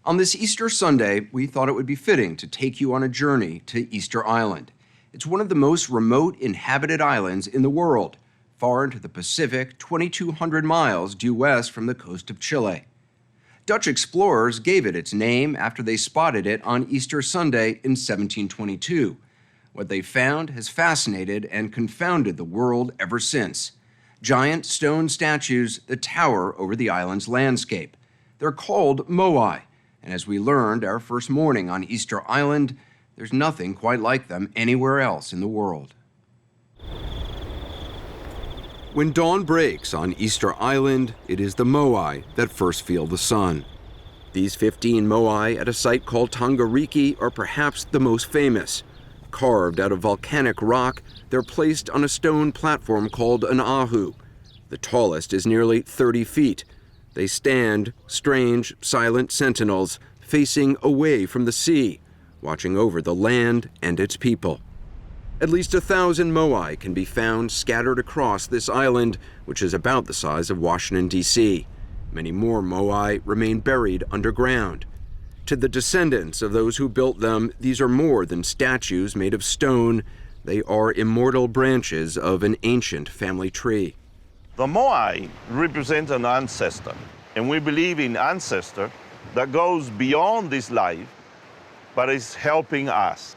On this Easter Sunday, we thought it would be fitting to take you on a journey to Easter Island. It's one of the most remote inhabited islands in the world, far into the Pacific, 2,200 miles due west from the coast of Chile. Dutch explorers gave it its name after they spotted it on Easter Sunday in 1722. What they found has fascinated and confounded the world ever since. Giant stone statues that tower over the island's landscape. They're called moai, and as we learned our first morning on Easter Island, there's nothing quite like them anywhere else in the world. When dawn breaks on Easter Island, it is the moai that first feel the sun. These 15 moai at a site called Tangariki are perhaps the most famous. Carved out of volcanic rock, they're placed on a stone platform called an ahu. The tallest is nearly 30 feet. They stand, strange, silent sentinels, facing away from the sea, watching over the land and its people. At least 1,000 moai can be found scattered across this island, which is about the size of Washington, D.C. Many more moai remain buried underground. To the descendants of those who built them, these are more than statues made of stone. They are immortal branches of an ancient family tree. The moai represent an ancestor, and we believe in ancestor that goes beyond this life, but is helping us,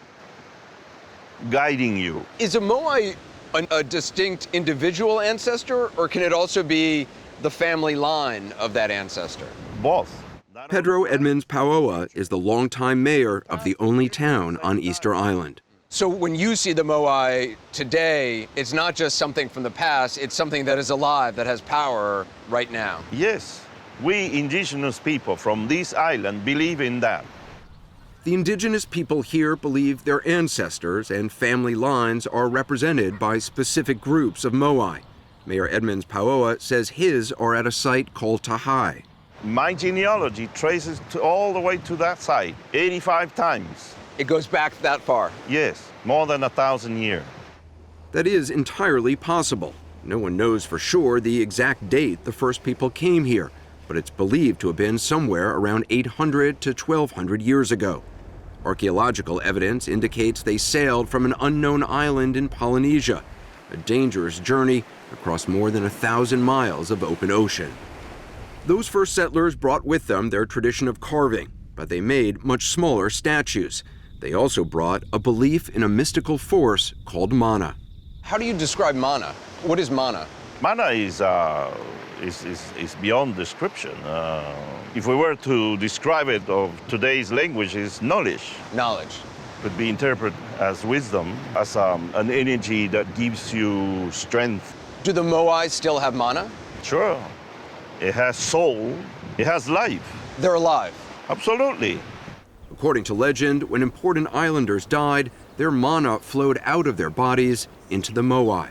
guiding you. Is a moai a distinct individual ancestor, or can it also be the family line of that ancestor? Both. Pedro Edmonds Pauoa is the longtime mayor of the only town on Easter Island. So when you see the moai today, it's not just something from the past, it's something that is alive, that has power right now. Yes, we indigenous people from this island believe in that. The indigenous people here believe their ancestors and family lines are represented by specific groups of moai. Mayor Edmonds Pauoa says his are at a site called Tahai. My genealogy traces all the way to that site, 85 times. It goes back that far? Yes, more than 1,000 years. That is entirely possible. No one knows for sure the exact date the first people came here, but it's believed to have been somewhere around 800 to 1,200 years ago. Archaeological evidence indicates they sailed from an unknown island in Polynesia, a dangerous journey across more than 1,000 miles of open ocean. Those first settlers brought with them their tradition of carving, but they made much smaller statues. They also brought a belief in a mystical force called mana. How do you describe mana? What is mana? Mana is beyond description. If we were to describe it of today's language, is knowledge. Knowledge. Could be interpreted as wisdom, as an energy that gives you strength. Do the moai still have mana? Sure. It has soul. It has life. They're alive. Absolutely. According to legend, when important islanders died, their mana flowed out of their bodies into the moai.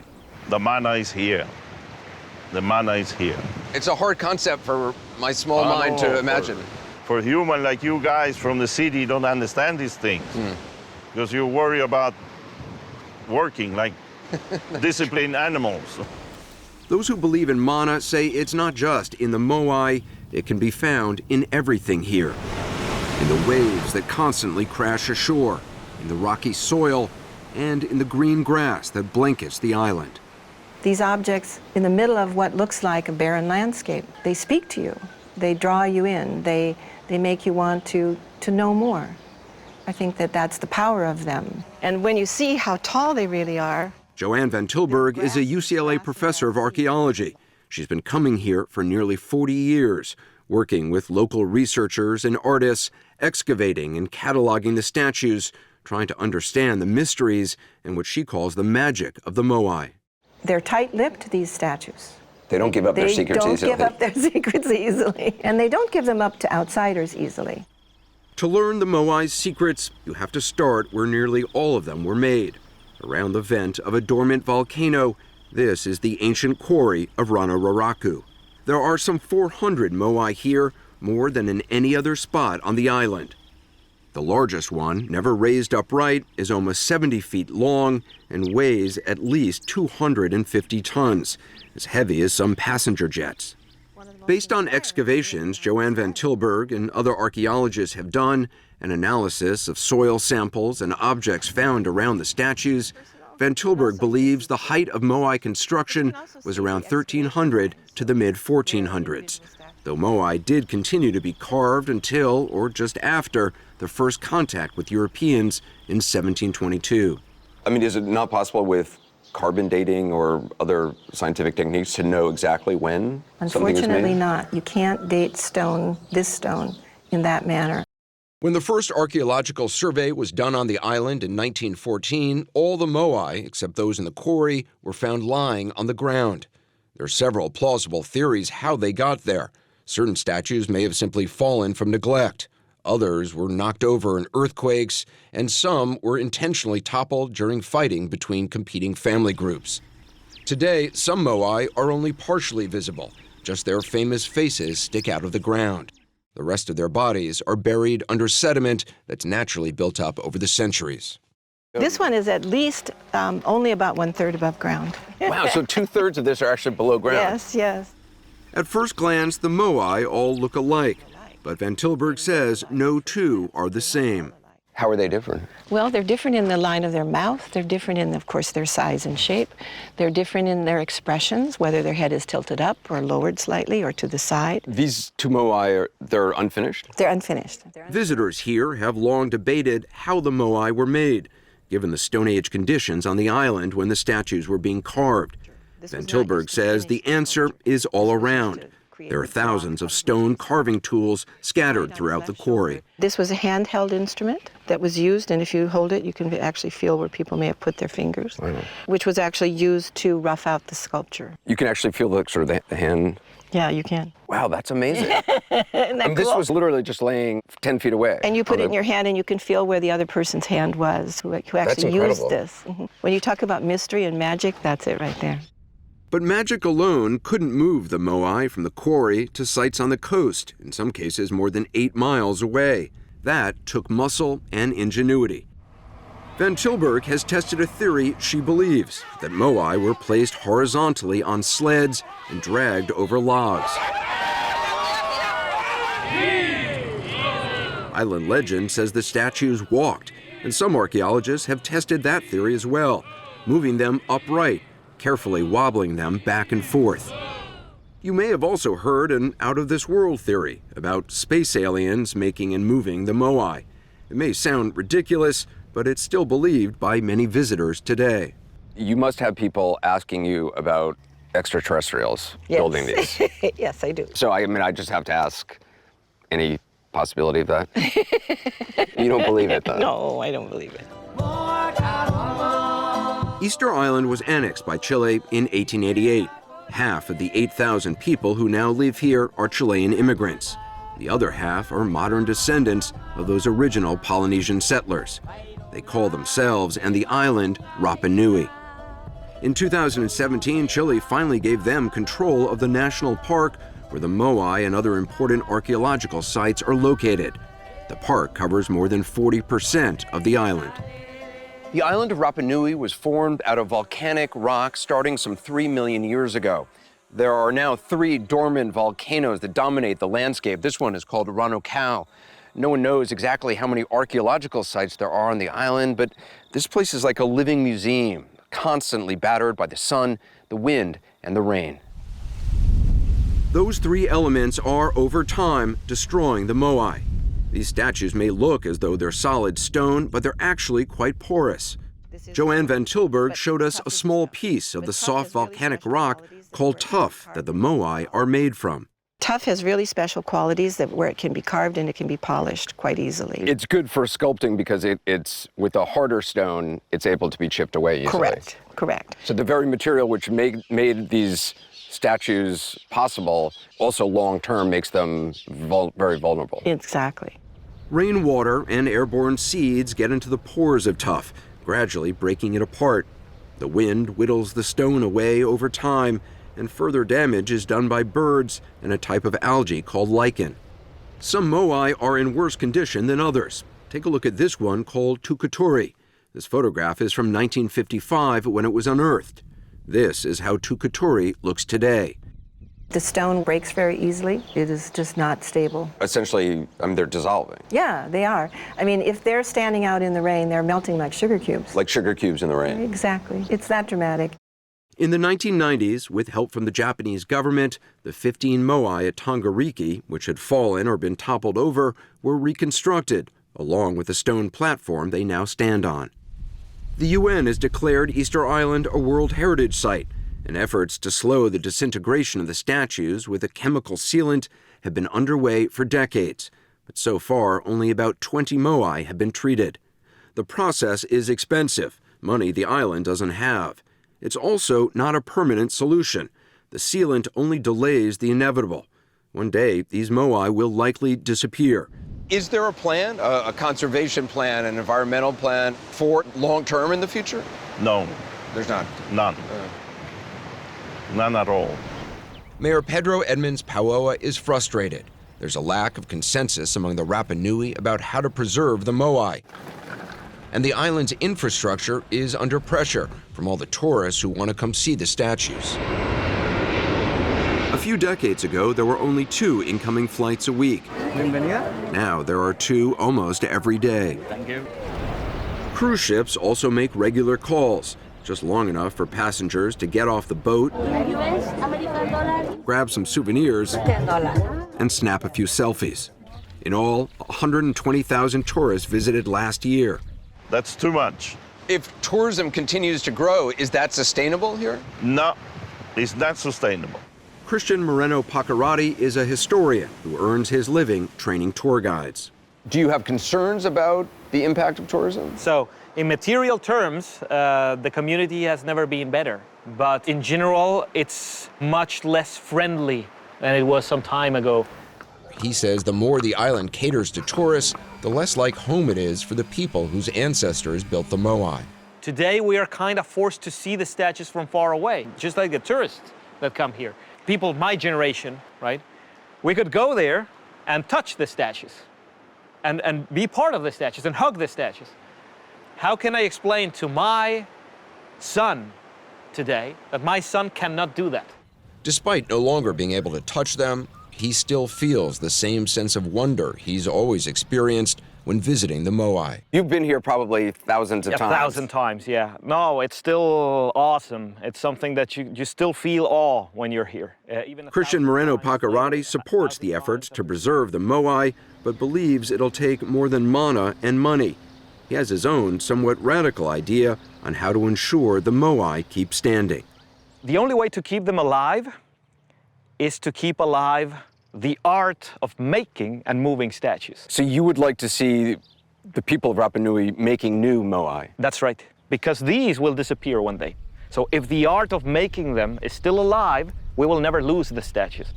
The mana is here. The mana is here. It's a hard concept for my small mind to imagine. For human like you guys from the city don't understand these things. Because you worry about working like disciplined animals. Those who believe in mana say it's not just in the moai, it can be found in everything here. In the waves that constantly crash ashore, in the rocky soil, and in the green grass that blankets the island. These objects in the middle of what looks like a barren landscape, they speak to you. They draw you in. They make you want to know more. I think that that's the power of them. And when you see how tall they really are. Joanne Van Tilburg is a UCLA professor of archaeology. She's been coming here for nearly 40 years, working with local researchers and artists, excavating and cataloging the statues, trying to understand the mysteries and what she calls the magic of the moai. They're tight-lipped, these statues. They don't give up their secrets easily. They don't give up their secrets easily. And they don't give them up to outsiders easily. To learn the moai's secrets, you have to start where nearly all of them were made. Around the vent of a dormant volcano, this is the ancient quarry of Ranararaku. There are some 400 moai here, more than in any other spot on the island. The largest one, never raised upright, is almost 70 feet long and weighs at least 250 tons, as heavy as some passenger jets. Based on excavations Joanne Van Tilburg and other archaeologists have done, an analysis of soil samples and objects found around the statues, Van Tilburg believes the height of Moai construction was around 1300 to the mid-1400s, though Moai did continue to be carved until, or just after, the first contact with Europeans in 1722. I mean, is it not possible with carbon dating or other scientific techniques to know exactly when something is made? Unfortunately not. You can't date stone, this stone, in that manner. When the first archaeological survey was done on the island in 1914, all the Moai, except those in the quarry, were found lying on the ground. There are several plausible theories how they got there. Certain statues may have simply fallen from neglect. Others were knocked over in earthquakes, and some were intentionally toppled during fighting between competing family groups. Today, some Moai are only partially visible. Just their famous faces stick out of the ground. The rest of their bodies are buried under sediment that's naturally built up over the centuries. This one is at least only about 1/3 above ground. Wow, so 2/3 of this are actually below ground. Yes, yes. At first glance, the Moai all look alike, but Van Tilburg says no two are the same. How are they different? Well, they're different in the line of their mouth. They're different in, of course, their size and shape. They're different in their expressions, whether their head is tilted up or lowered slightly or to the side. These two Moai, they're unfinished? They're unfinished. Visitors here have long debated how the Moai were made, given the Stone Age conditions on the island when the statues were being carved. Van Tilburg says the answer is all around. There are thousands of stone carving tools scattered throughout the quarry. This was a handheld instrument that was used, and if you hold it, you can actually feel where people may have put their fingers, which was actually used to rough out the sculpture. You can actually feel the sort of the hand. Yeah, you can. Wow, that's amazing. Isn't that This cool? was literally just laying 10 feet away. And you put it in your hand and you can feel where the other person's hand was, who actually used this. When you talk about mystery and magic, that's it right there. But magic alone couldn't move the Moai from the quarry to sites on the coast, in some cases more than 8 miles away. That took muscle and ingenuity. Van Tilburg has tested a theory she believes, that Moai were placed horizontally on sleds and dragged over logs. Island legend says the statues walked, and some archaeologists have tested that theory as well, moving them upright, carefully wobbling them back and forth. You may have also heard an out-of-this-world theory about space aliens making and moving the Moai. It may sound ridiculous, but it's still believed by many visitors today. You must have people asking you about extraterrestrials building these. Yes, I do. So, I mean, I just have to ask, any possibility of that? You don't believe it, though? No, I don't believe it. Easter Island was annexed by Chile in 1888. Half of the 8,000 people who now live here are Chilean immigrants. The other half are modern descendants of those original Polynesian settlers. They call themselves and the island Rapa Nui. In 2017, Chile finally gave them control of the national park where the Moai and other important archaeological sites are located. The park covers more than 40% of the island. The island of Rapa Nui was formed out of volcanic rock starting some 3 million years ago. There are now 3 dormant volcanoes that dominate the landscape. This one is called Ranocao. No one knows exactly how many archaeological sites there are on the island, but this place is like a living museum, constantly battered by the sun, the wind, and the rain. Those 3 elements are, over time, destroying the Moai. These statues may look as though they're solid stone, but they're actually quite porous. Joanne Van Tilburg showed us a small piece of the soft volcanic rock called tuff that the Moai are made from. Tuff has really special qualities where it can be carved and it can be polished quite easily. It's good for sculpting because it's with a harder stone, it's able to be chipped away easily. Correct, correct. So the very material which made these statues possible also long-term makes them very vulnerable. Exactly. Rainwater and airborne seeds get into the pores of tuff, gradually breaking it apart. The wind whittles the stone away over time, and further damage is done by birds and a type of algae called lichen. Some Moai are in worse condition than others. Take a look at this one called Tukaturi. This photograph is from 1955 when it was unearthed. This is how Tukaturi looks today. The stone breaks very easily. It is just not stable. Essentially, they're dissolving. Yeah, they are. I mean, if they're standing out in the rain, they're melting like sugar cubes. Like sugar cubes in the rain. Exactly. It's that dramatic. In the 1990s, with help from the Japanese government, the 15 moai at Tongariki, which had fallen or been toppled over, were reconstructed, along with the stone platform they now stand on. The UN has declared Easter Island a World Heritage Site, and efforts to slow the disintegration of the statues with a chemical sealant have been underway for decades. But so far, only about 20 moai have been treated. The process is expensive, money the island doesn't have. It's also not a permanent solution. The sealant only delays the inevitable. One day, these moai will likely disappear. Is there a plan, a conservation plan, an environmental plan for long-term in the future? No, There's not. none. None at all. Mayor Pedro Edmonds Pauoa is frustrated. There's a lack of consensus among the Rapa Nui about how to preserve the moai. And the island's infrastructure is under pressure from all the tourists who want to come see the statues. A few decades ago, there were only 2 incoming flights a week. Now there are 2 almost every day. Thank you. Cruise ships also make regular calls, just long enough for passengers to get off the boat, grab some souvenirs, and snap a few selfies. In all, 120,000 tourists visited last year. That's too much. If tourism continues to grow, is that sustainable here? No, it's not sustainable. Christian Moreno Pacarati is a historian who earns his living training tour guides. Do you have concerns about the impact of tourism? So, in material terms, the community has never been better. But in general, it's much less friendly than it was some time ago. He says the more the island caters to tourists, the less like home it is for the people whose ancestors built the moai. Today, we are kind of forced to see the statues from far away, just like the tourists that come here. People of my generation, right? We could go there and touch the statues and be part of the statues and hug the statues. How can I explain to my son today that my son cannot do that? Despite no longer being able to touch them, he still feels the same sense of wonder he's always experienced when visiting the moai. You've been here probably thousands of times. 1,000 times, yeah. No, it's still awesome. It's something that you still feel awe when you're here. Even Christian Moreno Pacarati supports the efforts to preserve the moai, but believes it'll take more than mana and money. He has his own somewhat radical idea on how to ensure the moai keep standing. The only way to keep them alive is to keep alive the art of making and moving statues. So you would like to see the people of Rapa Nui making new moai? That's right, because these will disappear one day. So if the art of making them is still alive, we will never lose the statues.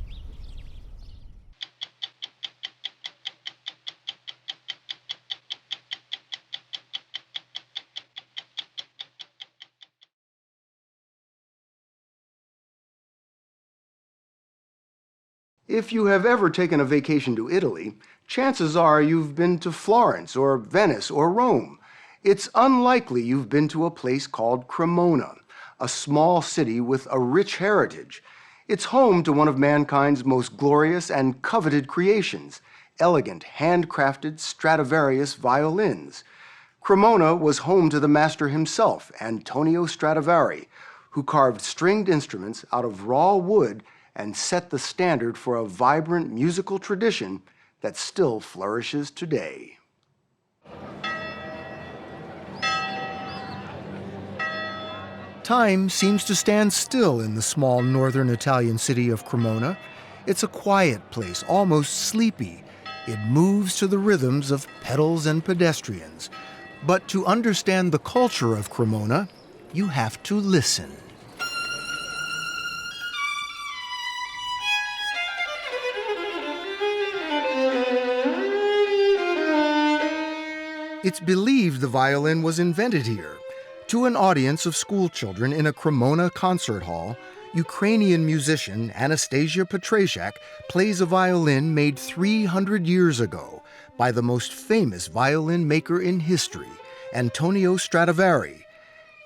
If you have ever taken a vacation to Italy, chances are you've been to Florence or Venice or Rome. It's unlikely you've been to a place called Cremona, a small city with a rich heritage. It's home to one of mankind's most glorious and coveted creations, elegant, handcrafted Stradivarius violins. Cremona was home to the master himself, Antonio Stradivari, who carved stringed instruments out of raw wood and set the standard for a vibrant musical tradition that still flourishes today. Time seems to stand still in the small northern Italian city of Cremona. It's a quiet place, almost sleepy. It moves to the rhythms of pedals and pedestrians. But to understand the culture of Cremona, you have to listen. It's believed the violin was invented here. To an audience of schoolchildren in a Cremona concert hall, Ukrainian musician Anastasia Petrashak plays a violin made 300 years ago by the most famous violin maker in history, Antonio Stradivari.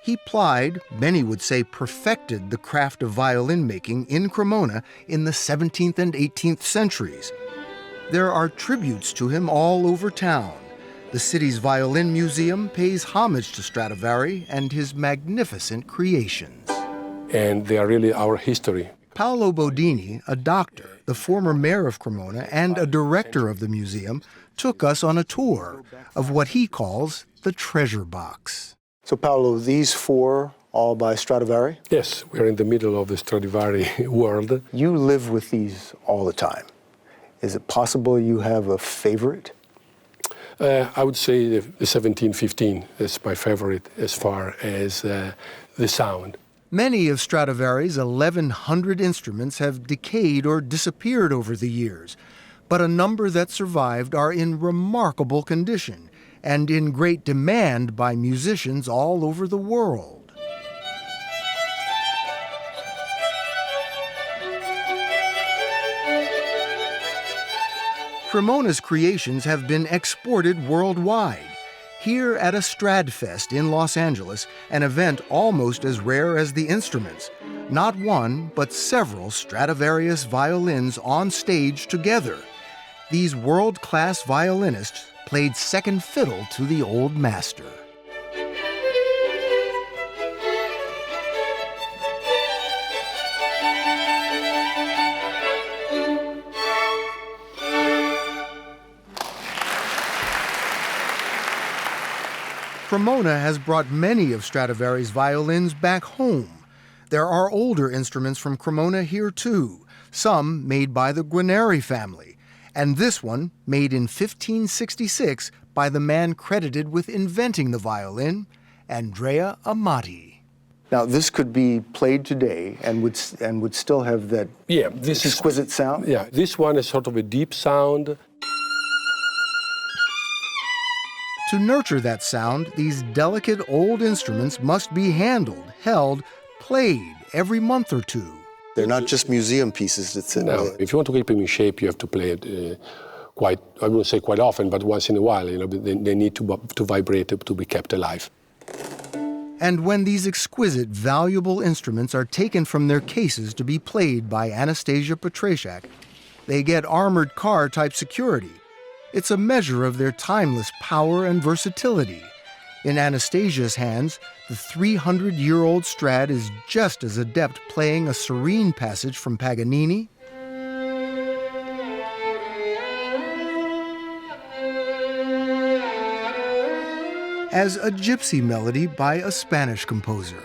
He plied, many would say perfected, the craft of violin making in Cremona in the 17th and 18th centuries. There are tributes to him all over town. The city's violin museum pays homage to Stradivari and his magnificent creations. And they are really our history. Paolo Bodini, a doctor, the former mayor of Cremona, and a director of the museum, took us on a tour of what he calls the treasure box. So, Paolo, these four all by Stradivari? Yes, we're in the middle of the Stradivari world. You live with these all the time. Is it possible you have a favorite? I would say the 1715 is my favorite as far as the sound. Many of Stradivari's 1,100 instruments have decayed or disappeared over the years, but a number that survived are in remarkable condition and in great demand by musicians all over the world. Cremona's creations have been exported worldwide. Here at a Stradfest in Los Angeles, an event almost as rare as the instruments. Not one, but several Stradivarius violins on stage together. These world-class violinists played second fiddle to the old master. Cremona has brought many of Stradivari's violins back home. There are older instruments from Cremona here too, some made by the Guarneri family, and this one made in 1566 by the man credited with inventing the violin, Andrea Amati. Now, this could be played today and would still have that exquisite sound? Yeah, this one is sort of a deep sound. To nurture that sound, these delicate old instruments must be handled, held, played every month or two. They're not just museum pieces that sit No, if you want to keep them in shape, you have to play it quite, I wouldn't say quite often, but once in a while. You know, they need to vibrate to be kept alive. And when these exquisite, valuable instruments are taken from their cases to be played by Anastasia Petrashak, they get armored car-type security. It's a measure of their timeless power and versatility. In Anastasia's hands, the 300-year-old Strad is just as adept playing a serene passage from Paganini as a gypsy melody by a Spanish composer.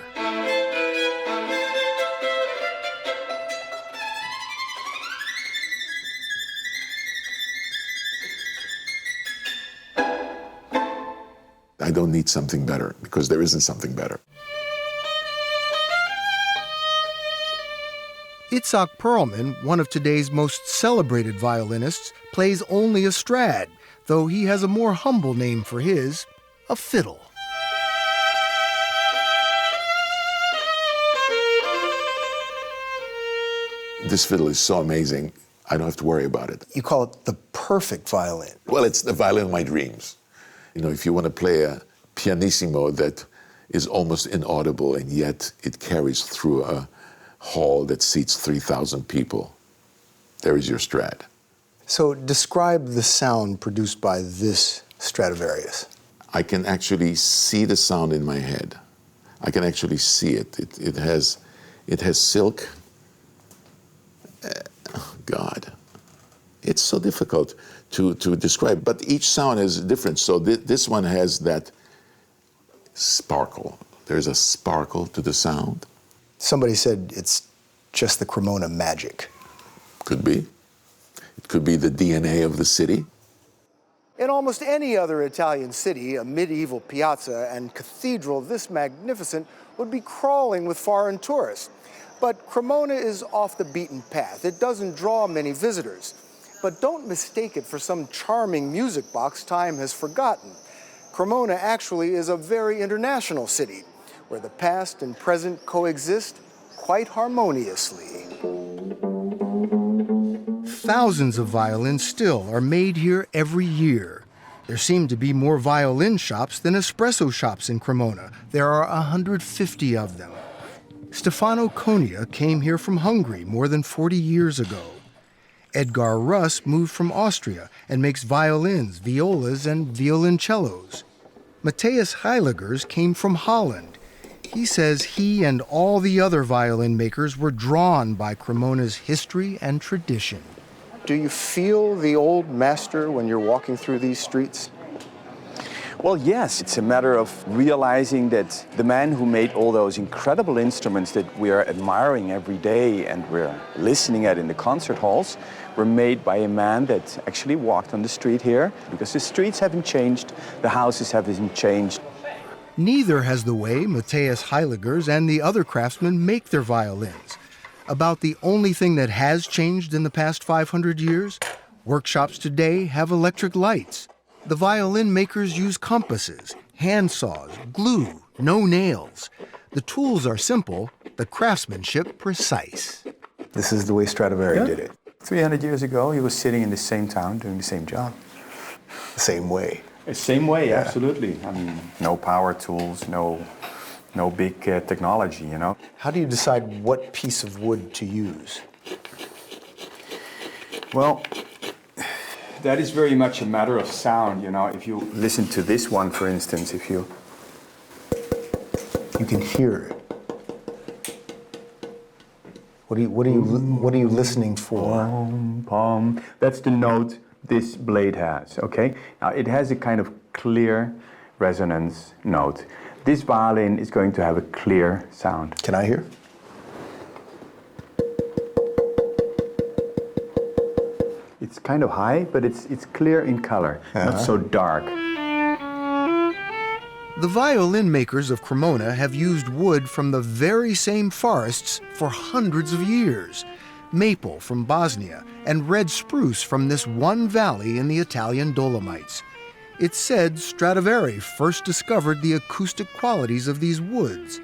I don't need something better, because there isn't something better. Itzhak Perlman, one of today's most celebrated violinists, plays only a Strad, though he has a more humble name for his, a fiddle. This fiddle is so amazing, I don't have to worry about it. You call it the perfect violin. Well, it's the violin of my dreams. You know, if you want to play a pianissimo that is almost inaudible and yet it carries through a hall that seats 3,000 people, there is your Strad. So describe the sound produced by this Stradivarius. I can actually see the sound in my head. I can actually see it. It has silk. Oh, God. It's so difficult to describe, but each sound is different. So this one has that sparkle. There's a sparkle to the sound. Somebody said it's just the Cremona magic. Could be. It could be the DNA of the city. In almost any other Italian city, a medieval piazza and cathedral this magnificent would be crawling with foreign tourists. But Cremona is off the beaten path. It doesn't draw many visitors. But don't mistake it for some charming music box time has forgotten. Cremona actually is a very international city, where the past and present coexist quite harmoniously. Thousands of violins still are made here every year. There seem to be more violin shops than espresso shops in Cremona. There are 150 of them. Stefano Konia came here from Hungary more than 40 years ago. Edgar Russ moved from Austria and makes violins, violas, and violoncellos. Matthias Heiligers came from Holland. He says he and all the other violin makers were drawn by Cremona's history and tradition. Do you feel the old master when you're walking through these streets? Well, yes, it's a matter of realizing that the man who made all those incredible instruments that we are admiring every day and we're listening at in the concert halls were made by a man that actually walked on the street here, because the streets haven't changed, the houses haven't changed. Neither has the way Matthias Heiligers and the other craftsmen make their violins. About the only thing that has changed in the past 500 years, workshops today have electric lights. The violin makers use compasses, hand saws, glue, no nails. The tools are simple, the craftsmanship precise. This is the way Stradivari did it. 300 years ago, he was sitting in the same town doing the same job. The same way. The same way, absolutely. I mean, no power tools, no big technology, you know. How do you decide what piece of wood to use? Well, that is very much a matter of sound, you know. If you listen to this one, for instance, You can hear it. What are you listening for? Pom, pom. That's the note this blade has, okay? Now, it has a kind of clear resonance note. This violin is going to have a clear sound. Can I hear? It's kind of high, but it's clear in color, not so dark. The violin makers of Cremona have used wood from the very same forests for hundreds of years. Maple from Bosnia and red spruce from this one valley in the Italian Dolomites. It's said Stradivari first discovered the acoustic qualities of these woods.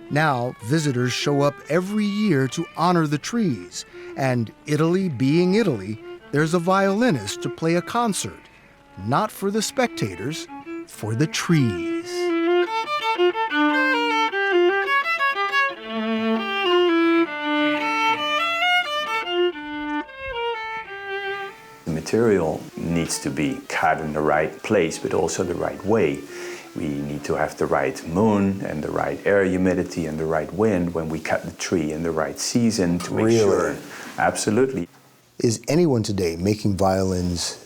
Now, visitors show up every year to honor the trees, and Italy being Italy, there's a violinist to play a concert, not for the spectators, for the trees. The material needs to be cut in the right place, but also the right way. We need to have the right moon and the right air humidity and the right wind when we cut the tree in the right season to make sure. Absolutely. Is anyone today making violins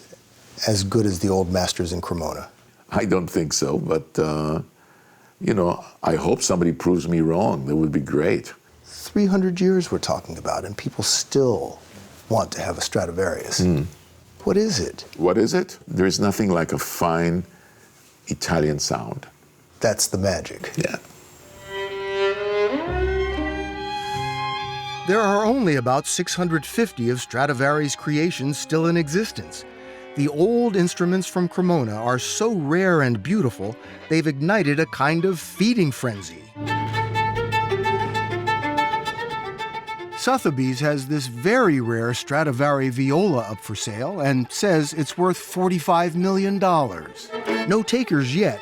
as good as the old masters in Cremona? I don't think so, but, I hope somebody proves me wrong. That would be great. 300 years we're talking about, and people still want to have a Stradivarius. What is it? What is it? There is nothing like a fine Italian sound. That's the magic. Yeah. There are only about 650 of Stradivari's creations still in existence. The old instruments from Cremona are so rare and beautiful, they've ignited a kind of feeding frenzy. Sotheby's has this very rare Stradivari viola up for sale and says it's worth $45 million. No takers yet.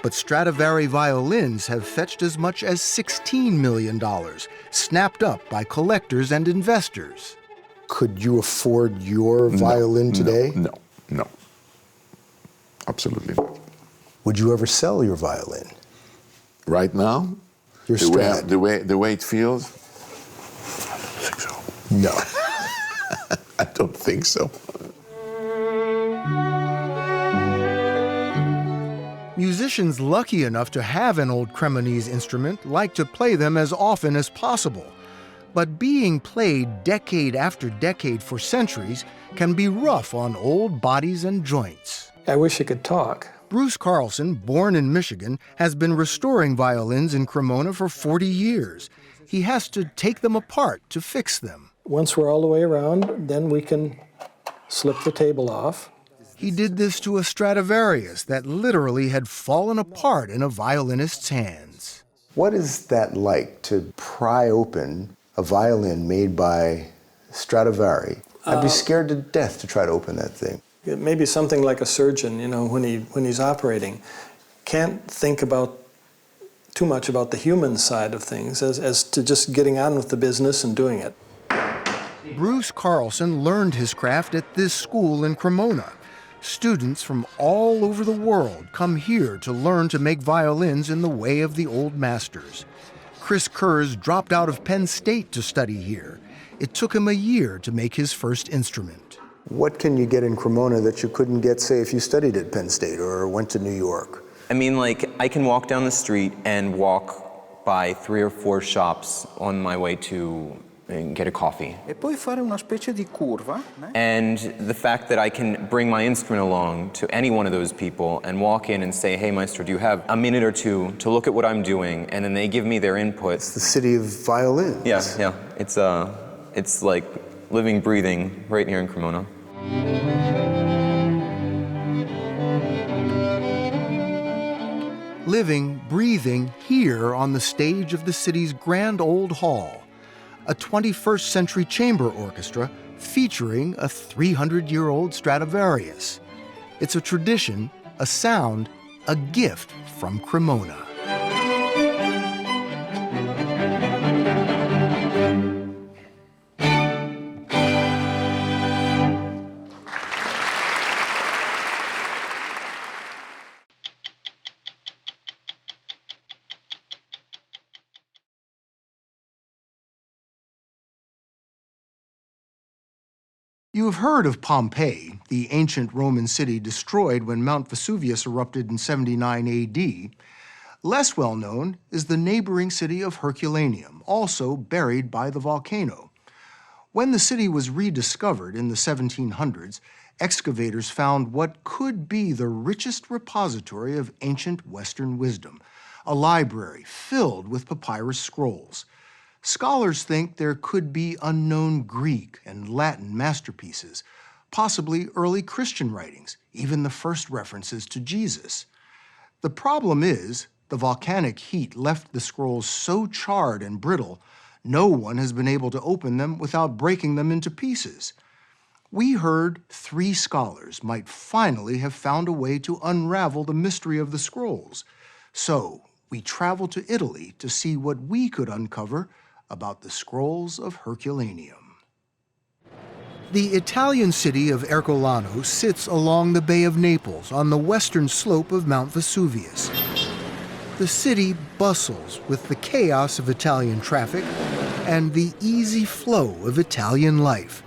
But Stradivari violins have fetched as much as $16 million, snapped up by collectors and investors. Could you afford your violin today? No. Absolutely not. Would you ever sell your violin? Right now? Your Strad? The way it feels? I don't think so. No. I don't think so. Musicians lucky enough to have an old Cremonese instrument like to play them as often as possible. But being played decade after decade for centuries can be rough on old bodies and joints. I wish I could talk. Bruce Carlson, born in Michigan, has been restoring violins in Cremona for 40 years. He has to take them apart to fix them. Once we're all the way around, then we can slip the table off. He did this to a Stradivarius that literally had fallen apart in a violinist's hands. What is that like, to pry open a violin made by Stradivari I'd be scared to death to try to open that thing. Maybe something like a surgeon, you know, when he's operating, can't think about too much about the human side of things as to just getting on with the business and doing it. Bruce Carlson learned his craft at this school in Cremona. Students from all over the world come here to learn to make violins in the way of the old masters. Chris Kurz dropped out of Penn State to study here. It took him a year to make his first instrument. What can you get in Cremona that you couldn't get, say, if you studied at Penn State or went to New York? I mean, like, I can walk down the street and walk by 3 or 4 shops on my way to get a coffee. E poi fare una specie di curva. And the fact that I can bring my instrument along to any one of those people and walk in and say, hey, Maestro, do you have a minute or two to look at what I'm doing? And then they give me their input. It's the city of violins. Yeah. It's like living, breathing right here in Cremona. Living, breathing here on the stage of the city's Grand Old Hall, a 21st century chamber orchestra featuring a 300-year-old Stradivarius. It's a tradition, a sound, a gift from Cremona. You have heard of Pompeii, the ancient Roman city destroyed when Mount Vesuvius erupted in 79 AD. Less well known is the neighboring city of Herculaneum, also buried by the volcano. When the city was rediscovered in the 1700s, excavators found what could be the richest repository of ancient Western wisdom, a library filled with papyrus scrolls. Scholars think there could be unknown Greek and Latin masterpieces, possibly early Christian writings, even the first references to Jesus. The problem is, the volcanic heat left the scrolls so charred and brittle, no one has been able to open them without breaking them into pieces. We heard 3 scholars might finally have found a way to unravel the mystery of the scrolls. So we traveled to Italy to see what we could uncover about the Scrolls of Herculaneum. The Italian city of Ercolano sits along the Bay of Naples on the western slope of Mount Vesuvius. The city bustles with the chaos of Italian traffic and the easy flow of Italian life.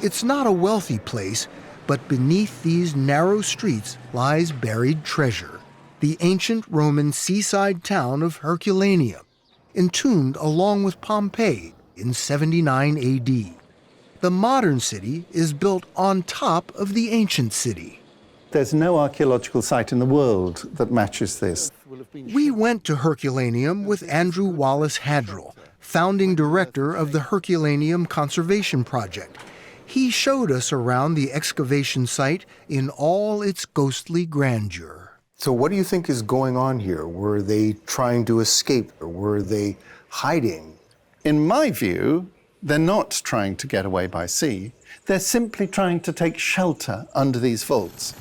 It's not a wealthy place, but beneath these narrow streets lies buried treasure, the ancient Roman seaside town of Herculaneum, entombed along with Pompeii in 79 AD. The modern city is built on top of the ancient city. There's no archaeological site in the world that matches this. We went to Herculaneum with Andrew Wallace Hadrill, founding director of the Herculaneum Conservation Project. He showed us around the excavation site in all its ghostly grandeur. So what do you think is going on here? Were they trying to escape, or were they hiding? In my view, they're not trying to get away by sea. They're simply trying to take shelter under these vaults.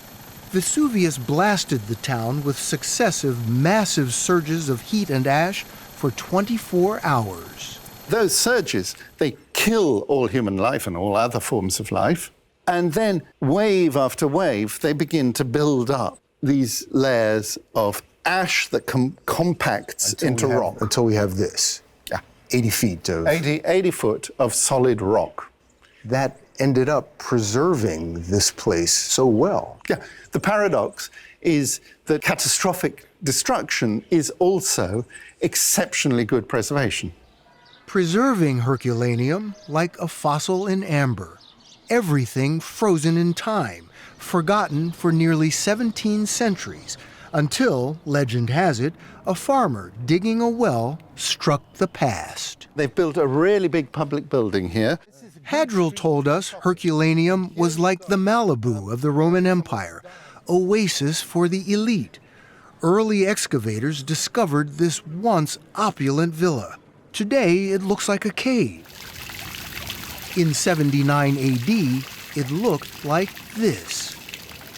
Vesuvius blasted the town with successive massive surges of heat and ash for 24 hours. Those surges, they kill all human life and all other forms of life. And then wave after wave, they begin to build up these layers of ash that compacts into rock. Until we have this. Yeah. 80 feet of... 80 foot of solid rock. That ended up preserving this place so well. Yeah. The paradox is that catastrophic destruction is also exceptionally good preservation. Preserving Herculaneum like a fossil in amber. Everything frozen in time, forgotten for nearly 17 centuries, until, legend has it, a farmer digging a well struck the past. They've built a really big public building here. Hadrill told us Herculaneum was like the Malibu of the Roman Empire, oasis for the elite. Early excavators discovered this once opulent villa. Today, it looks like a cave. In 79 AD, it looked like this.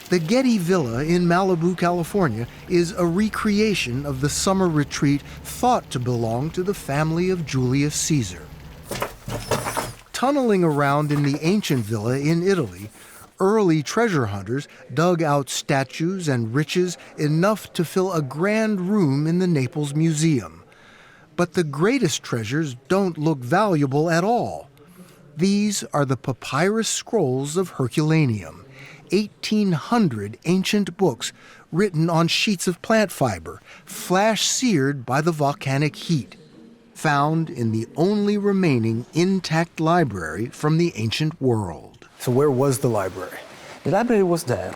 The Getty Villa in Malibu, California, is a recreation of the summer retreat thought to belong to the family of Julius Caesar. Tunneling around in the ancient villa in Italy, early treasure hunters dug out statues and riches enough to fill a grand room in the Naples Museum. But the greatest treasures don't look valuable at all. These are the papyrus scrolls of Herculaneum, 1,800 ancient books written on sheets of plant fiber, flash-seared by the volcanic heat, found in the only remaining intact library from the ancient world. So where was the library? The library was there.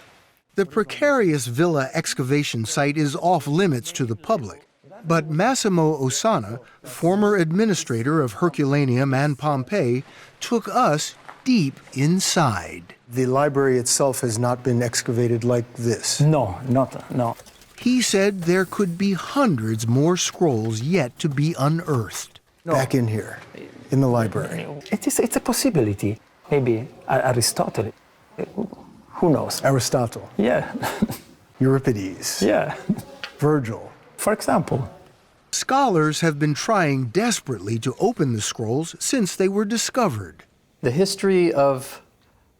The precarious villa excavation site is off-limits to the public, but Massimo Ossana, former administrator of Herculaneum and Pompeii, took us deep inside. The library itself has not been excavated like this. No. He said there could be hundreds more scrolls yet to be unearthed. Back in here, in the library. It's a possibility. Maybe Aristotle. Who knows? Aristotle. Yeah. Euripides. Yeah. Virgil. For example. Scholars have been trying desperately to open the scrolls since they were discovered. The history of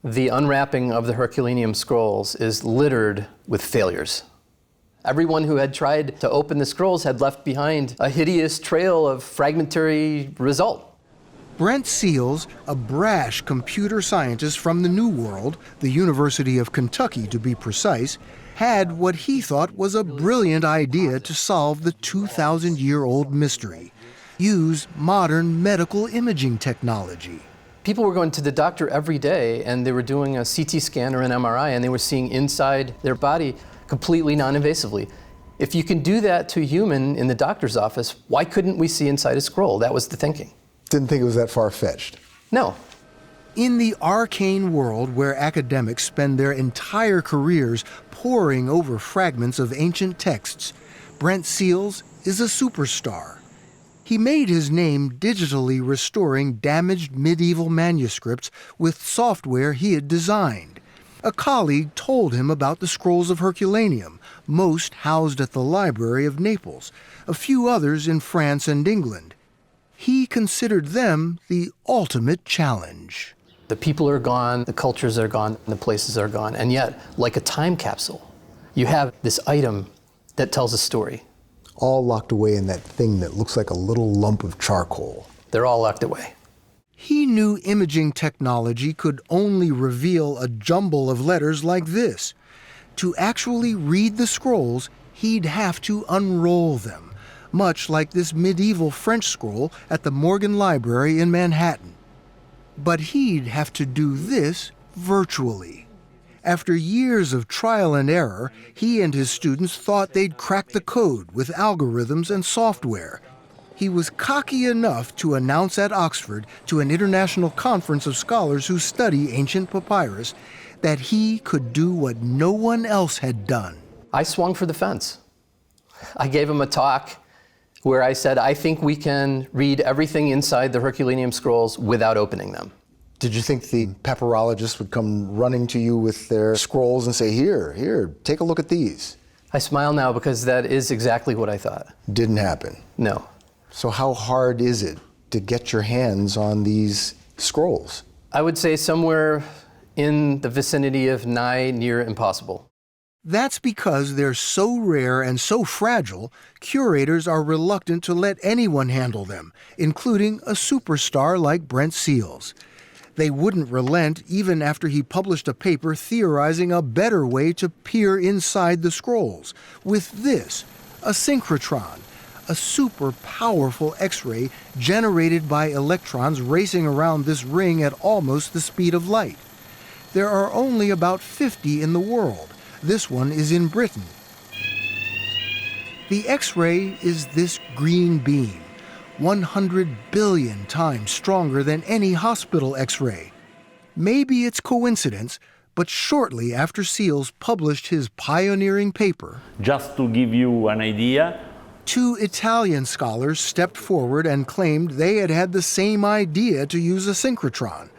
the unwrapping of the Herculaneum scrolls is littered with failures. Everyone who had tried to open the scrolls had left behind a hideous trail of fragmentary result. Brent Seals, a brash computer scientist from the New World, the University of Kentucky to be precise, had what he thought was a brilliant idea to solve the 2,000-year-old mystery: use modern medical imaging technology. People were going to the doctor every day, and they were doing a CT scan or an MRI, and they were seeing inside their body completely non-invasively. If you can do that to a human in the doctor's office, why couldn't we see inside a scroll? That was the thinking. Didn't think it was that far-fetched. No. In the arcane world where academics spend their entire careers poring over fragments of ancient texts, Brent Seals is a superstar. He made his name digitally restoring damaged medieval manuscripts with software he had designed. A colleague told him about the Scrolls of Herculaneum, most housed at the Library of Naples, a few others in France and England. He considered them the ultimate challenge. The people are gone, the cultures are gone, the places are gone, and yet, like a time capsule, you have this item that tells a story. All locked away in that thing that looks like a little lump of charcoal. They're all locked away. He knew imaging technology could only reveal a jumble of letters like this. To actually read the scrolls, he'd have to unroll them, much like this medieval French scroll at the Morgan Library in Manhattan. But he'd have to do this virtually. After years of trial and error, he and his students thought they'd cracked the code with algorithms and software. He was cocky enough to announce at Oxford to an international conference of scholars who study ancient papyrus that he could do what no one else had done. I swung for the fence. I gave him a talk where I said, I think we can read everything inside the Herculaneum scrolls without opening them. Did you think the papyrologists would come running to you with their scrolls and say, here, take a look at these? I smile now because that is exactly what I thought. Didn't happen. No. So how hard is it to get your hands on these scrolls? I would say somewhere in the vicinity of near impossible. That's because they're so rare and so fragile, curators are reluctant to let anyone handle them, including a superstar like Brent Seals. They wouldn't relent even after he published a paper theorizing a better way to peer inside the scrolls, with this, a synchrotron, a super powerful X-ray generated by electrons racing around this ring at almost the speed of light. There are only about 50 in the world. This one is in Britain. The X-ray is this green beam, 100 billion times stronger than any hospital X-ray. Maybe it's coincidence, but shortly after Seals published his pioneering paper, just to give you an idea, 2 Italian scholars stepped forward and claimed they had had the same idea to use a synchrotron.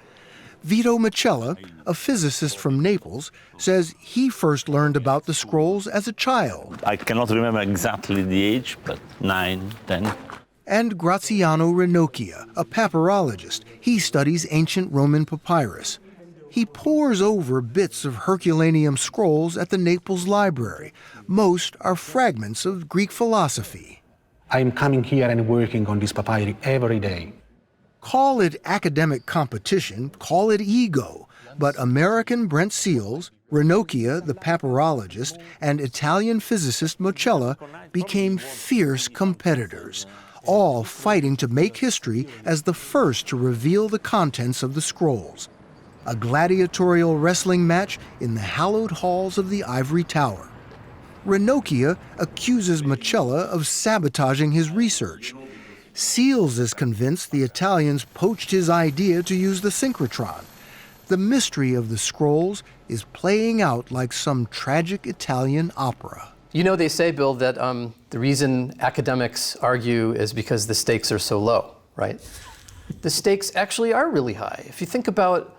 Vito Micella, a physicist from Naples, says he first learned about the scrolls as a child. I cannot remember exactly the age, but 9, 10. And Graziano Ranocchia, a papyrologist. He studies ancient Roman papyrus. He pores over bits of Herculaneum scrolls at the Naples Library. Most are fragments of Greek philosophy. I'm coming here and working on this papyri every day. Call it academic competition, call it ego, but American Brent Seals, Ranocchia, the papyrologist, and Italian physicist Micella became fierce competitors, all fighting to make history as the first to reveal the contents of the scrolls. A gladiatorial wrestling match in the hallowed halls of the Ivory Tower. Ranocchia accuses Micella of sabotaging his research. Seals is convinced the Italians poached his idea to use the synchrotron. The mystery of the scrolls is playing out like some tragic Italian opera. You know, they say, Bill, that the reason academics argue is because the stakes are so low, right? The stakes actually are really high. If you think about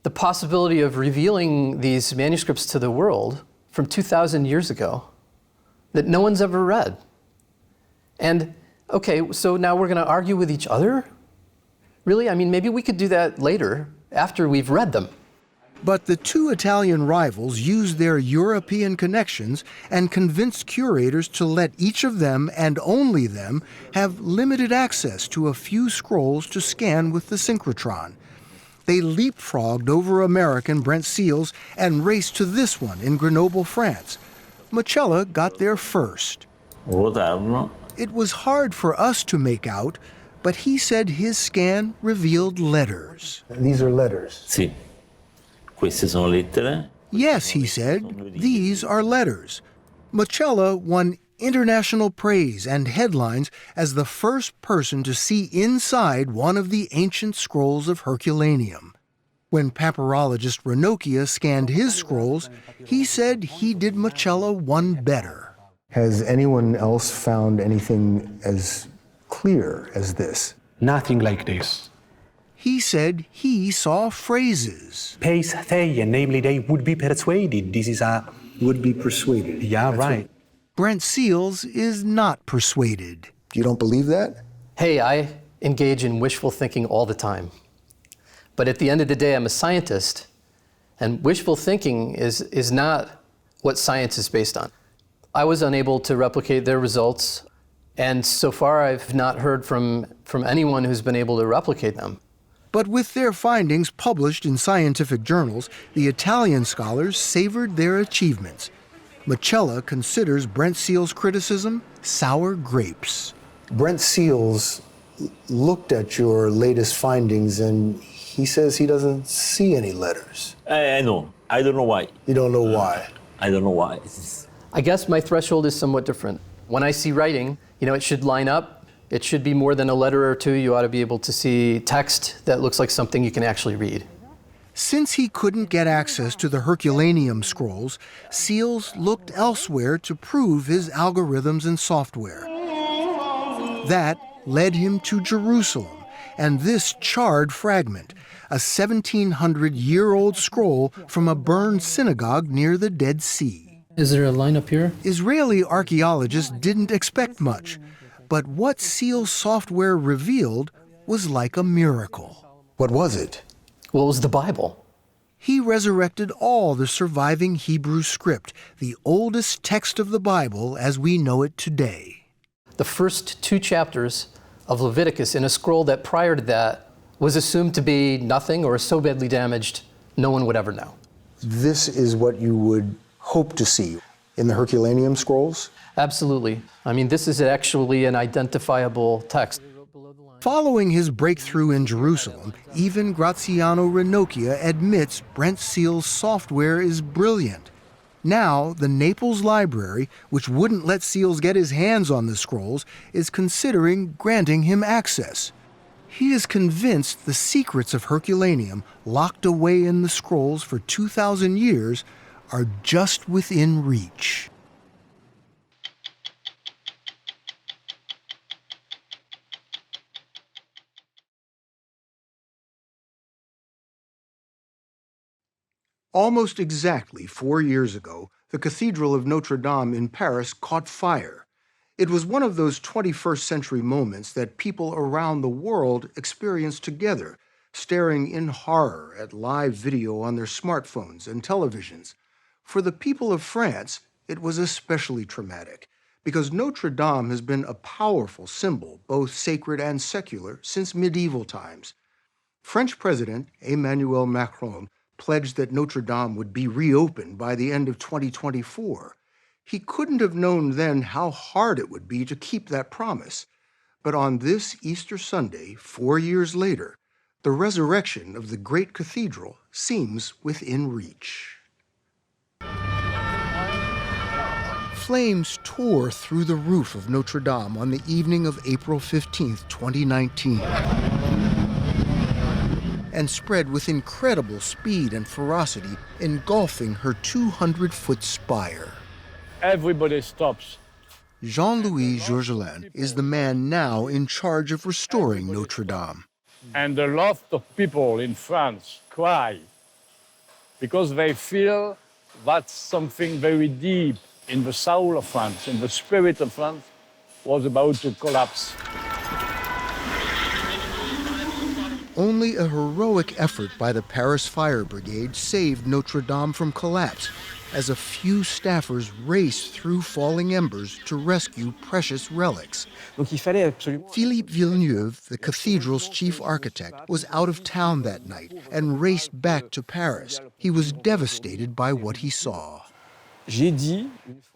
the possibility of revealing these manuscripts to the world from 2,000 years ago that no one's ever read. And, okay, so now we're going to argue with each other? Really? I mean, maybe we could do that later, after we've read them. But the two Italian rivals used their European connections and convinced curators to let each of them, and only them, have limited access to a few scrolls to scan with the synchrotron. They leapfrogged over American Brent Seals and raced to this one in Grenoble, France. Micella got there first. It was hard for us to make out, but he said his scan revealed letters. These are letters. Sì. Queste sono lettere. Yes, he said, these are letters. Micella won international praise and headlines as the first person to see inside one of the ancient scrolls of Herculaneum. When papyrologist Ranocchia scanned his scrolls, he said he did Micella one better. Has anyone else found anything as clear as this? Nothing like this. He said he saw phrases. Pace they, and namely they would be persuaded. This is a... Would be persuaded. Yeah, right. Brent Seals is not persuaded. You don't believe that? Hey, I engage in wishful thinking all the time. But at the end of the day, I'm a scientist, and wishful thinking is not what science is based on. I was unable to replicate their results, and so far I've not heard from anyone who's been able to replicate them. But with their findings published in scientific journals, the Italian scholars savored their achievements. Micella considers Brent Seals' criticism sour grapes. Brent Seals looked at your latest findings and he says he doesn't see any letters. I know. I don't know why. You don't know why? I don't know why. I guess my threshold is somewhat different. When I see writing, you know, it should line up. It should be more than a letter or two. You ought to be able to see text that looks like something you can actually read. Since he couldn't get access to the Herculaneum scrolls, Seals looked elsewhere to prove his algorithms and software. That led him to Jerusalem and this charred fragment, a 1,700-year-old scroll from a burned synagogue near the Dead Sea. Is there a line up here? Israeli archaeologists didn't expect much, but what Seals' software revealed was like a miracle. What was it? Well, it was the Bible. He resurrected all the surviving Hebrew script, the oldest text of the Bible as we know it today. The first 2 chapters of Leviticus in a scroll that prior to that was assumed to be nothing or so badly damaged no one would ever know. This is what you would hope to see in the Herculaneum scrolls? Absolutely. I mean, this is actually an identifiable text. Following his breakthrough in Jerusalem, even Graziano Ranocchia admits Brent Seals' software is brilliant. Now, the Naples Library, which wouldn't let Seals get his hands on the scrolls, is considering granting him access. He is convinced the secrets of Herculaneum, locked away in the scrolls for 2,000 years, are just within reach. Almost exactly 4 years ago, the Cathedral of Notre Dame in Paris caught fire. It was one of those 21st century moments that people around the world experience together, staring in horror at live video on their smartphones and televisions. For the people of France, it was especially traumatic, because Notre Dame has been a powerful symbol, both sacred and secular, since medieval times. French President Emmanuel Macron pledged that Notre Dame would be reopened by the end of 2024. He couldn't have known then how hard it would be to keep that promise. But on this Easter Sunday, 4 years later, the resurrection of the great cathedral seems within reach. Flames tore through the roof of Notre Dame on the evening of April 15, 2019, and spread with incredible speed and ferocity, engulfing her 200-foot spire. Everybody stops. Jean-Louis Georgelin is the man now in charge of restoring Notre Dame. And a lot of people in France cry because they feel that something very deep in the soul of France, in the spirit of France, was about to collapse. Only a heroic effort by the Paris Fire Brigade saved Notre Dame from collapse, as a few staffers raced through falling embers to rescue precious relics. Philippe Villeneuve, the cathedral's chief architect, was out of town that night and raced back to Paris. He was devastated by what he saw.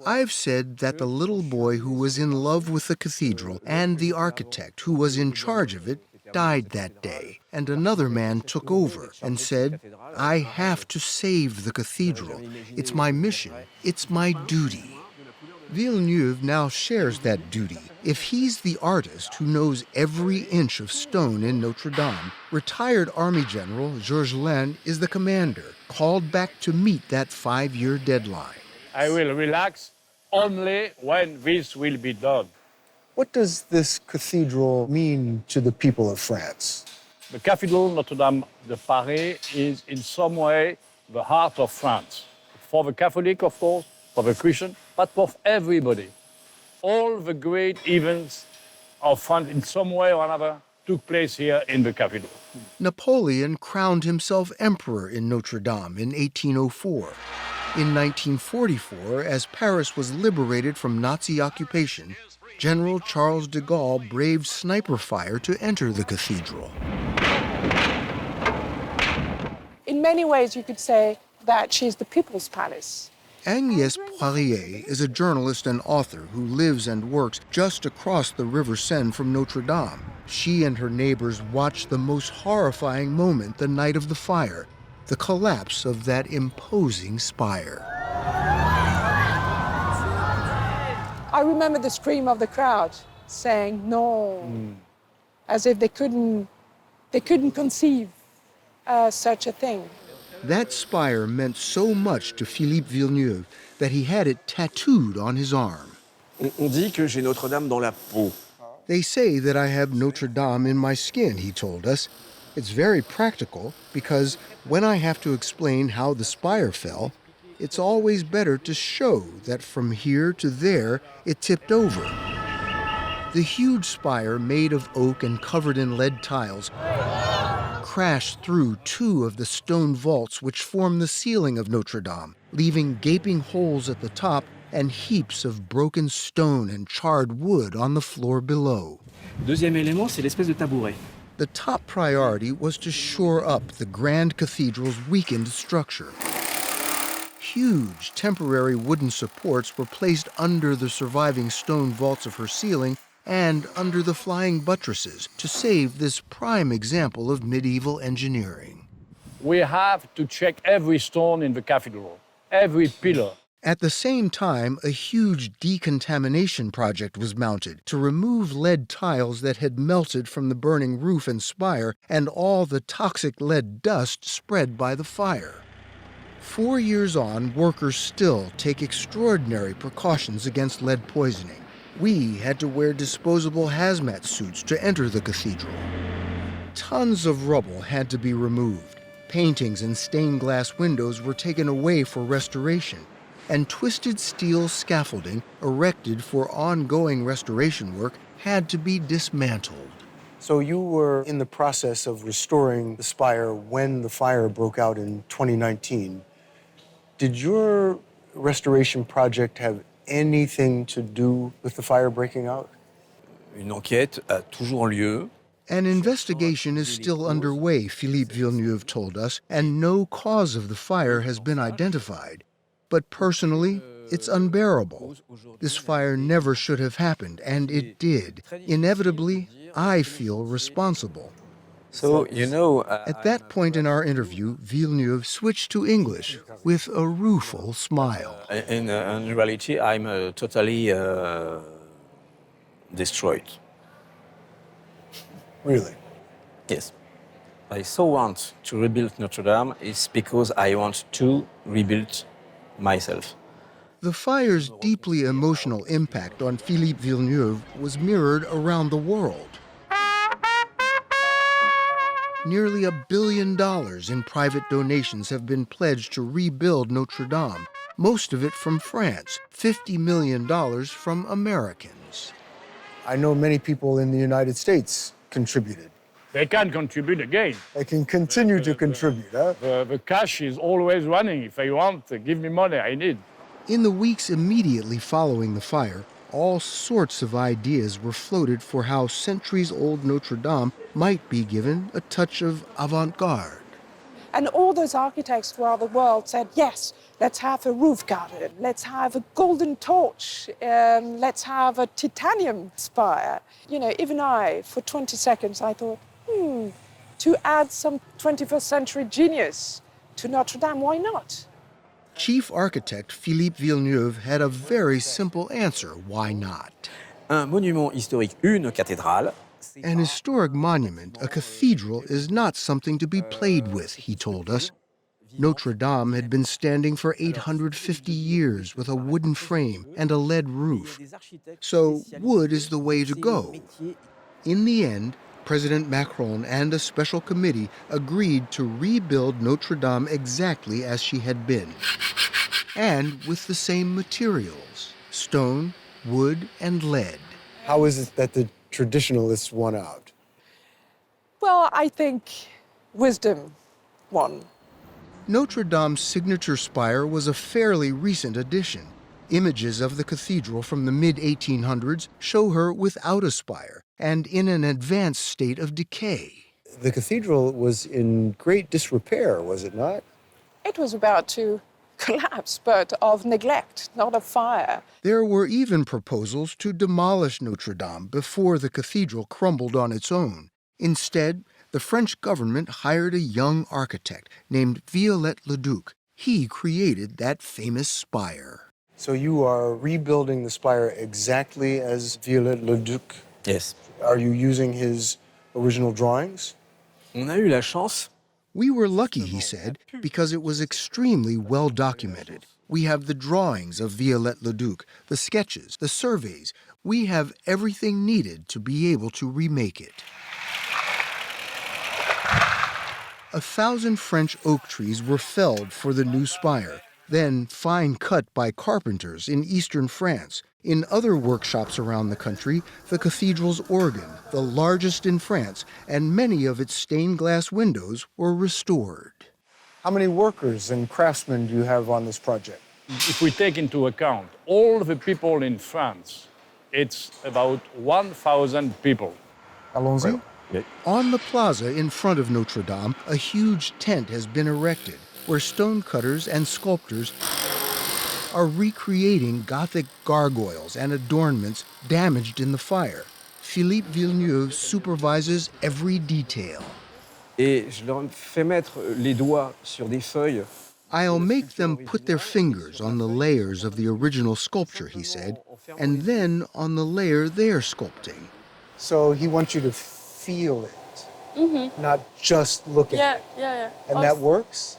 I've said that the little boy who was in love with the cathedral and the architect who was in charge of it died that day, and another man took over and said, "I have to save the cathedral. It's my mission. It's my duty." Villeneuve now shares that duty. If he's the artist who knows every inch of stone in Notre Dame, retired Army General Georgelin is the commander, called back to meet that 5-year deadline. I will relax only when this will be done. What does this cathedral mean to the people of France? The Cathedral of Notre Dame de Paris is in some way the heart of France. For the Catholic, of course, for the Christian, but for everybody. All the great events of France in some way or another took place here in the cathedral. Napoleon crowned himself emperor in Notre Dame in 1804. In 1944, as Paris was liberated from Nazi occupation, General Charles de Gaulle braved sniper fire to enter the cathedral. In many ways, you could say that she's the People's Palace. Agnès Poirier is a journalist and author who lives and works just across the River Seine from Notre Dame. She and her neighbors watched the most horrifying moment the night of the fire, the collapse of that imposing spire. I remember the scream of the crowd saying no, as if they couldn't conceive such a thing. That spire meant so much to Philippe Villeneuve that he had it tattooed on his arm. On dit que j'ai Notre Dame dans la peau. They say that I have Notre Dame in my skin, he told us. It's very practical because when I have to explain how the spire fell, it's always better to show that from here to there it tipped over. The huge spire, made of oak and covered in lead tiles, crashed through 2 of the stone vaults which form the ceiling of Notre Dame, leaving gaping holes at the top and heaps of broken stone and charred wood on the floor below. Deuxième élément, c'est l'espèce de tabouret. The top priority was to shore up the grand cathedral's weakened structure. Huge temporary wooden supports were placed under the surviving stone vaults of her ceiling and under the flying buttresses to save this prime example of medieval engineering. We have to check every stone in the cathedral, every pillar. At the same time, a huge decontamination project was mounted to remove lead tiles that had melted from the burning roof and spire and all the toxic lead dust spread by the fire. 4 years on, workers still take extraordinary precautions against lead poisoning. We had to wear disposable hazmat suits to enter the cathedral. Tons of rubble had to be removed. Paintings and stained glass windows were taken away for restoration, and twisted steel scaffolding erected for ongoing restoration work had to be dismantled. So you were in the process of restoring the spire when the fire broke out in 2019. Did your restoration project have anything to do with the fire breaking out? Une enquête a toujours lieu. An investigation is still underway, Philippe Villeneuve told us, and no cause of the fire has been identified. But personally, it's unbearable. This fire never should have happened, and it did. Inevitably, I feel responsible. So, you know... At that point in our interview, Villeneuve switched to English with a rueful smile. In reality, I'm totally destroyed. Really? Yes. I so want to rebuild Notre Dame is because I want to rebuild myself. The fire's deeply emotional impact on Philippe Villeneuve was mirrored around the world. Nearly $1 billion in private donations have been pledged to rebuild Notre Dame, most of it from France, $50 million from Americans. I know many people in the United States contributed. They can contribute again. They can continue to contribute, huh? The cash is always running. If I want, give me money, I need. In the weeks immediately following the fire, all sorts of ideas were floated for how centuries-old Notre Dame might be given a touch of avant-garde. And all those architects throughout the world said, yes, let's have a roof garden, let's have a golden torch, let's have a titanium spire. You know, even I, for 20 seconds, I thought, to add some 21st century genius to Notre Dame, why not? Chief architect Philippe Villeneuve had a very simple answer, why not? Un monument historique, une cathédrale. An historic monument, a cathedral, is not something to be played with, he told us. Notre Dame had been standing for 850 years with a wooden frame and a lead roof. So wood is the way to go. In the end, President Macron and a special committee agreed to rebuild Notre Dame exactly as she had been, and with the same materials, stone, wood, and lead. How is it that the traditionalists won out? Well, I think wisdom won. Notre Dame's signature spire was a fairly recent addition. Images of the cathedral from the mid-1800s show her without a spire and in an advanced state of decay. The cathedral was in great disrepair, was it not? It was about to collapse, but of neglect, not of fire. There were even proposals to demolish Notre Dame before the cathedral crumbled on its own. Instead, the French government hired a young architect named Viollet-le-Duc. He created that famous spire. So you are rebuilding the spire exactly as Viollet-le-Duc? Yes. Are you using his original drawings? On a eu la chance. We were lucky, he said, because it was extremely well documented. We have the drawings of Viollet-le-Duc, the sketches, the surveys. We have everything needed to be able to remake it. 1,000 French oak trees were felled for the new spire, then fine cut by carpenters in eastern France. In other workshops around the country, the cathedral's organ, the largest in France, and many of its stained glass windows were restored. How many workers and craftsmen do you have on this project? If we take into account all the people in France, it's about 1,000 people. Allons-y. On the plaza in front of Notre Dame, a huge tent has been erected where stonecutters and sculptors are recreating Gothic gargoyles and adornments damaged in the fire. Philippe Villeneuve supervises every detail. Et je leur fais mettre les doigts sur des feuilles. I'll make them put their fingers on the layers of the original sculpture, he said, and then on the layer they're sculpting. So he wants you to feel it, not just look at it. Yeah. And that works?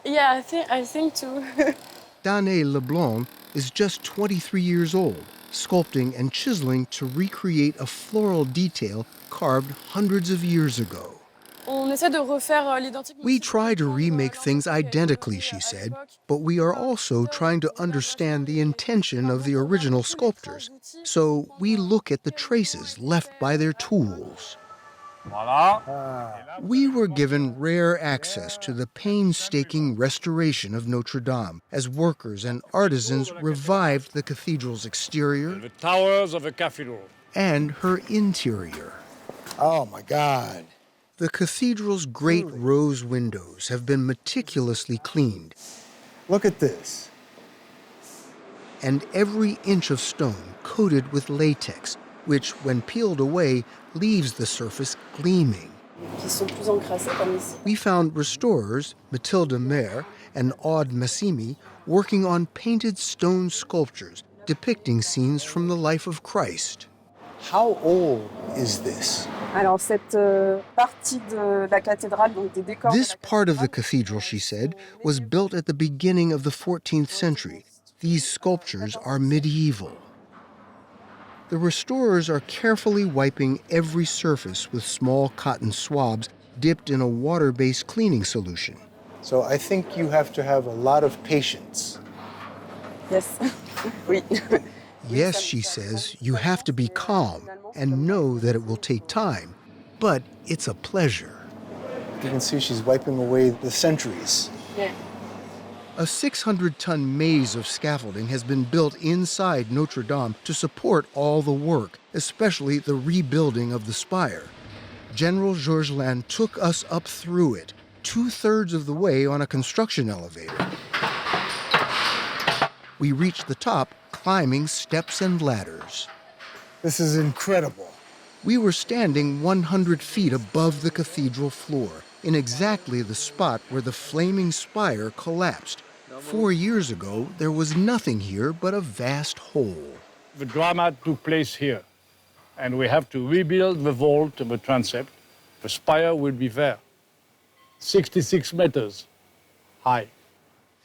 Yeah, I think too. Danae Leblanc is just 23 years old, sculpting and chiseling to recreate a floral detail carved hundreds of years ago. On essaie de refaire l'identique. We try to remake things identically, she said, but we are also trying to understand the intention of the original sculptors. So we look at the traces left by their tools. We were given rare access to the painstaking restoration of Notre Dame as workers and artisans revived the cathedral's exterior The towers of the cathedral. and her interior. Oh my God. The cathedral's great rose windows have been meticulously cleaned, Look at this. and every inch of stone coated with latex, which, when peeled away, leaves the surface gleaming. We found restorers, Mathilde Maire and Aude Massimi, working on painted stone sculptures depicting scenes from the life of Christ. How old is this? This part of the cathedral, she said, was built at the beginning of the 14th century. These sculptures are medieval. The restorers are carefully wiping every surface with small cotton swabs dipped in a water-based cleaning solution. So I think you have to have a lot of patience. Yes. Oui. Yes, she says, you have to be calm and know that it will take time, but it's a pleasure. You can see she's wiping away the centuries. Yeah. A 600-ton maze of scaffolding has been built inside Notre Dame to support all the work, especially the rebuilding of the spire. General Georgelin took us up through it, 2/3 of the way on a construction elevator. We reached the top, climbing steps and ladders. This is incredible. We were standing 100 feet above the cathedral floor, in exactly the spot where the flaming spire collapsed. 4 years ago, there was nothing here but a vast hole. The drama took place here, and we have to rebuild the vault of the transept. The spire will be there, 66 meters high.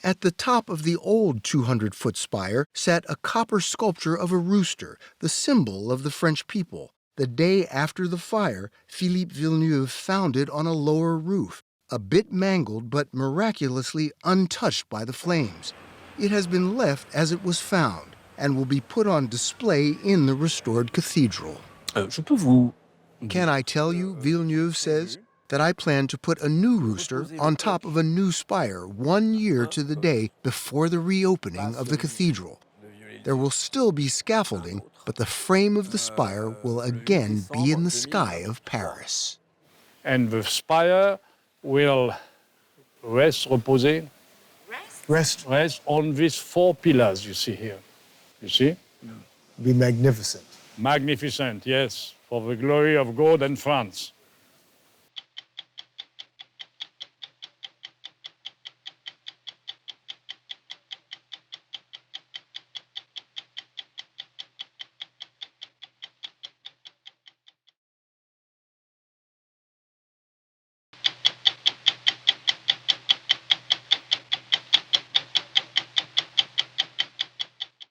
At the top of the old 200-foot spire sat a copper sculpture of a rooster, the symbol of the French people. The day after the fire, Philippe Villeneuve found it on a lower roof, a bit mangled but miraculously untouched by the flames. It has been left as it was found and will be put on display in the restored cathedral. Can I tell you, Villeneuve says, that I plan to put a new rooster on top of a new spire 1 year to the day before the reopening of the cathedral. There will still be scaffolding, but the frame of the spire will again be in the sky of Paris. And the spire will rest on these 4 pillars you see here. You see? Be magnificent. Magnificent, yes, for the glory of God and France.